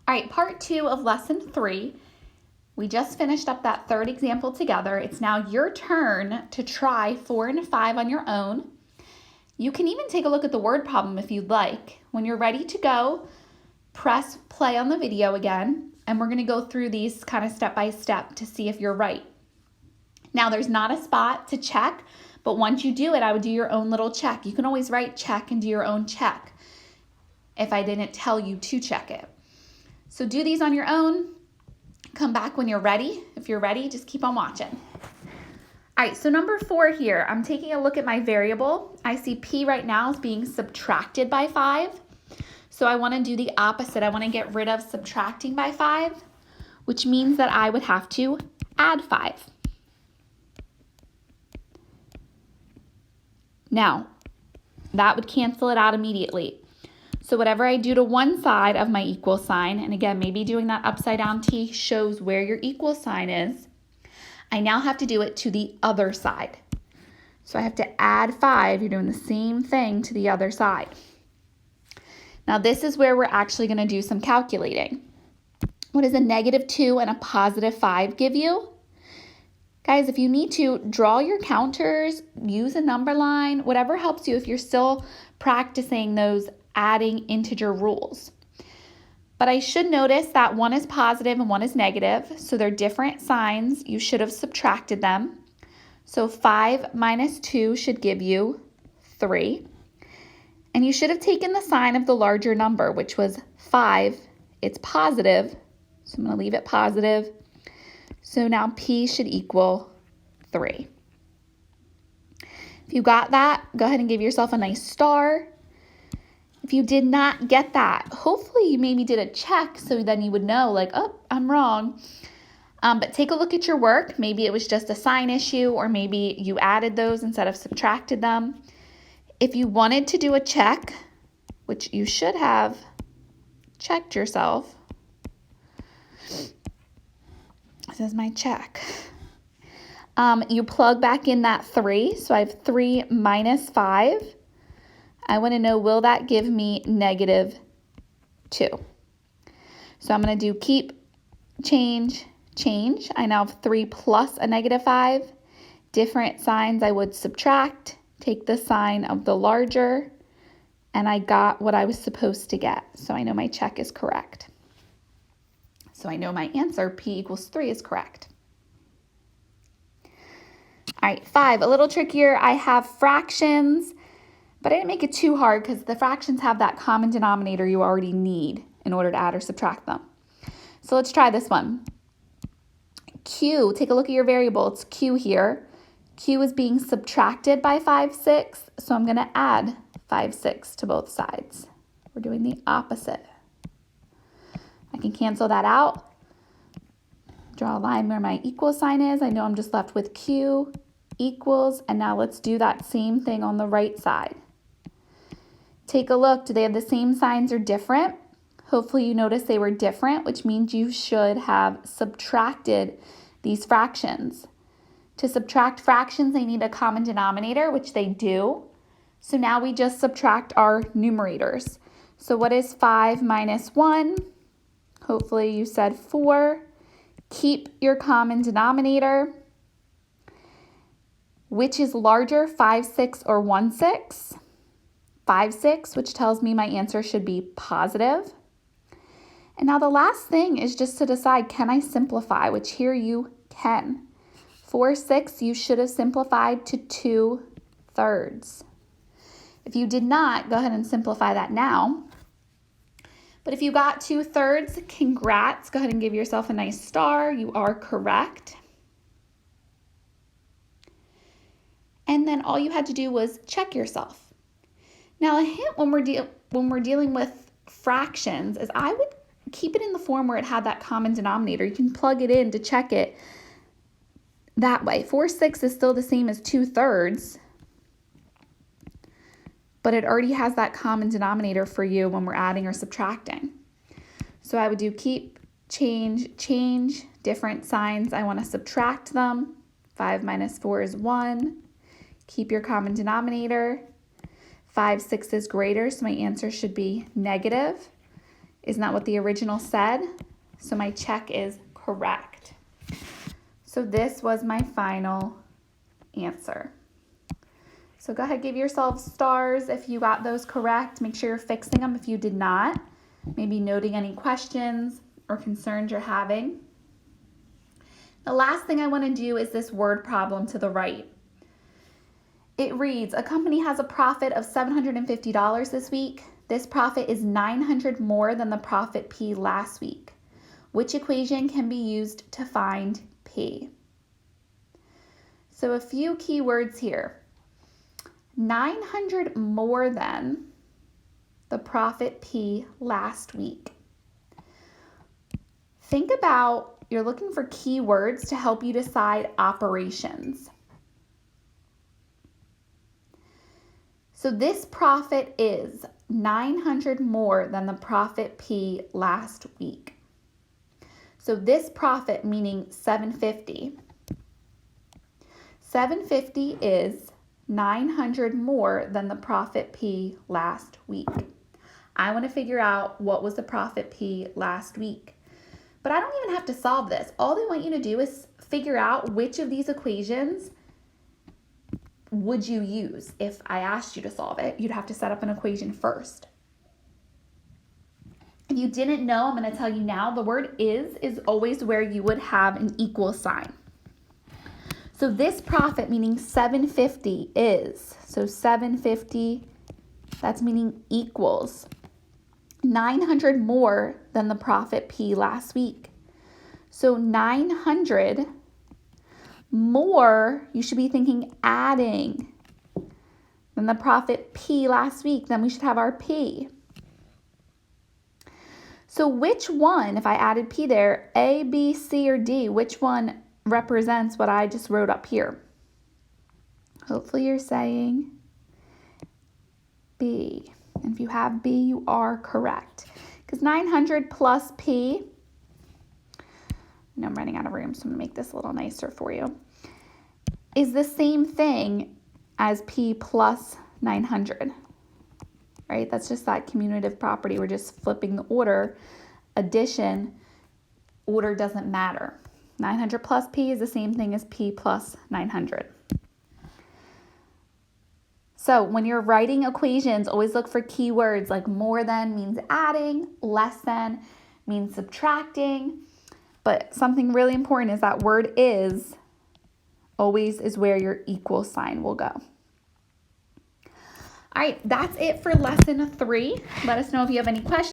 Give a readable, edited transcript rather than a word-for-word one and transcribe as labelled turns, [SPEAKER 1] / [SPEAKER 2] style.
[SPEAKER 1] All right, part 2 of lesson 3. We just finished up that third example together. It's now your turn to try 4 and 5 on your own. You can even take a look at the word problem if you'd like. When you're ready to go, press play on the video again, and we're going to go through these kind of step by step to see if you're right. Now, there's not a spot to check, but once you do it, I would do your own little check. You can always write check and do your own check if I didn't tell you to check it. So do these on your own. Come back when you're ready. If you're ready, just keep on watching. All right, so number 4 here, I'm taking a look at my variable. I see P right now is being subtracted by 5. So I want to do the opposite. I want to get rid of subtracting by 5, which means that I would have to add 5. Now, that would cancel it out immediately. So whatever I do to one side of my equal sign, and again, maybe doing that upside down T shows where your equal sign is, I now have to do it to the other side. So I have to add 5. You're doing the same thing to the other side. Now this is where we're actually going to do some calculating. What does a -2 and a +5 give you? Guys, if you need to, draw your counters, use a number line, whatever helps you if you're still practicing those adding integer rules. But I should notice that one is positive and one is negative, so they're different signs. You should have subtracted them. So 5 minus 2 should give you 3. And you should have taken the sign of the larger number, which was 5. It's positive, so I'm going to leave it positive. So now P should equal 3. If you got that, go ahead and give yourself a nice star. If you did not get that, hopefully you maybe did a check so then you would know like, oh, I'm wrong. But take a look at your work. Maybe it was just a sign issue, or maybe you added those instead of subtracted them. If you wanted to do a check, which you should have checked yourself, this is my check. You plug back in that 3, so I have 3 minus 5. I want to know, will that give me -2? So I'm going to do keep, change, change. I now have 3 plus a -5. Different signs I would subtract, take the sign of the larger, and I got what I was supposed to get. So I know my check is correct. So I know my answer, P equals 3, is correct. All right, 5, a little trickier. I have fractions, but I didn't make it too hard because the fractions have that common denominator you already need in order to add or subtract them. So let's try this one. Q, take a look at your variable. It's Q here. Q is being subtracted by 5, 6, so I'm going to add 5, 6 to both sides. We're doing the opposite. I can cancel that out. Draw a line where my equal sign is. I know I'm just left with Q equals, and now let's do that same thing on the right side. Take a look. Do they have the same signs or different? Hopefully you notice they were different, which means you should have subtracted these fractions. To subtract fractions, they need a common denominator, which they do. So now we just subtract our numerators. So what is 5 minus 1? Hopefully you said 4. Keep your common denominator. Which is larger, 5, 6 or 1, 6? 5, 6, which tells me my answer should be positive. And now the last thing is just to decide, can I simplify? Which here you can. 4, 6, you should have simplified to 2/3. If you did not, go ahead and simplify that now. But if you got 2/3, congrats. Go ahead and give yourself a nice star. You are correct. And then all you had to do was check yourself. Now a hint when we're dealing with fractions is I would keep it in the form where it had that common denominator. You can plug it in to check it that way. 4, 6 is still the same as 2/3, but it already has that common denominator for you when we're adding or subtracting. So I would do keep, change, change, different signs. I want to subtract them. 5 minus 4 is 1. Keep your common denominator. 5, 6 is greater, so my answer should be negative. Isn't that what the original said? So my check is correct. So this was my final answer. So go ahead, give yourself stars if you got those correct. Make sure you're fixing them if you did not. Maybe noting any questions or concerns you're having. The last thing I want to do is this word problem to the right. It reads, a company has a profit of $750 this week. This profit is $900 more than the profit P last week. Which equation can be used to find P? So a few key words here. 900 more than the profit P last week. Think about, you're looking for keywords to help you decide operations. So this profit is 900 more than the profit P last week. So this profit, meaning 750. 750 is 900 more than the profit P last week. I want to figure out what was the profit P last week. But I don't even have to solve this. All they want you to do is figure out which of these equations would you use. If I asked you to solve it, you'd have to set up an equation first. If you didn't know, I'm going to tell you now, the word is always where you would have an equal sign. So this profit, meaning 750 is, so 750, that's meaning equals 900 more than the profit P last week. So 900 more, you should be thinking adding, than the profit P last week. Then we should have our P. So which one, if I added P there, A, B, C, or D, which one represents what I just wrote up here? Hopefully you're saying B. And if you have B, you are correct. Because 900 plus P, I'm running out of room, so I'm going to make this a little nicer for you, is the same thing as P plus 900. Right? That's just that commutative property. We're just flipping the order. Addition, order doesn't matter. 900 plus P is the same thing as P plus 900. So when you're writing equations, always look for keywords like more than means adding, less than means subtracting. But something really important is that word is always is where your equal sign will go. All right, that's it for lesson 3. Let us know if you have any questions.